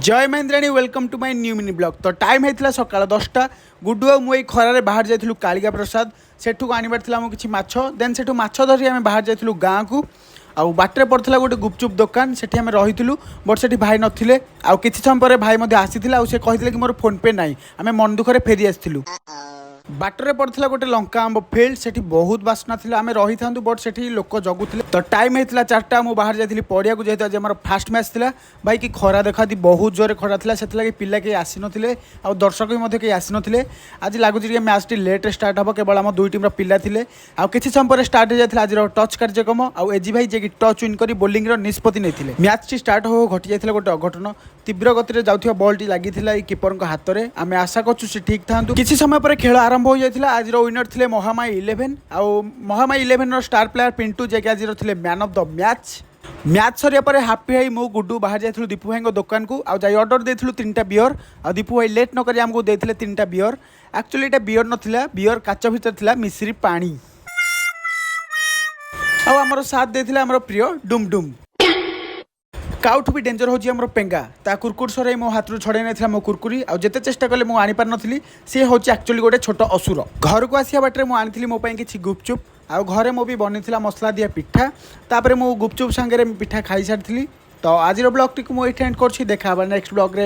जय Mahendrani welcome to my new mini blog. तो time होता सकाल 10टा गुड्डू और मुई खरारे बाहर जाइलु कालिका प्रसाद सेठू आनिबार थिला मो किछि माछ देन सेठू माछ धरी आमे बाहर जाइलु गाँ को आउ बाटर पड़ता गोटे गुपचुप दुकान से आम रही बट से भाई नथिले आउ किछि समय पर भाई मध्य आसीथिला आउ से कहिथिले कि मोर फोन पे नाही आमे मन दुखरे फेरी आसिथिलु। बाटर पड़ता गोटे लंका आंब फिल्ड से बहुत बास्ना था आम रही था बट से लोक जगुले। तो टाइम होता 4टा मुझे बाहर जाइली पड़िया को जेहतु आज आम फास्ट मैच था भाई कि खरा देखा बहुत जोरे खरा था से पिला कहीं आसी नथिले आ दर्शक भी कहीं आसी नथिले। आज लगुच मैच टी लेट स्टार्ट हम केवल आम दुई टीम पिला थे आ किछि समय पर स्टार्ट हो जाता आज टच कार्यक्रम आउ एजी भाई जे टच विन कर बोलिंग निष्पत्ति नहीं मैच टी स्टार्ट हो घटी जाता गोटे अघटन तीव्र गति जाऊा बॉल टी लगी कीपर हाथ में आम आशा कर ठीक था किसी समय पर खेल आरंभ हो जाता। आज विनर थे महामाई 11 आउ महामाई 11 स्टार प्लेयर पिंटू जे आज थे मैन ऑफ द मैच सरिया पर हापी भाई मु गुड्डू बाहर जाइलु दीपू भाई दुकान को आउ जाई ऑर्डर देथिलु 3टा बियर आ दीपू भाई लेट न करी हमको देथिले 3टा बियर। एक्चुअली एटा बियर नथिला बियर काच भीतर थिला मिश्री पानी आउ हमर साथ देथिले हमर प्रिय डुमडुम काउठ भी डेंजर होची हमर पेंगा ता कुरकुर सरे मो हाथ छड़े नहीं मो कुरकुरी आ जेते चेष्टा कले मो आनी पार नथली से होची एक्चुअली गोटे छोट असुर। घर को आसिया बाटे मो आनी मो पई किछि गुपचुप आ घरे मो भी बनी मसला दिया पिठा तापर मो गुपचुप संगे पिठा खाई सारी। तो आज ब्लॉग टी को एंड कर देखा नेक्स्ट ब्लॉग रे।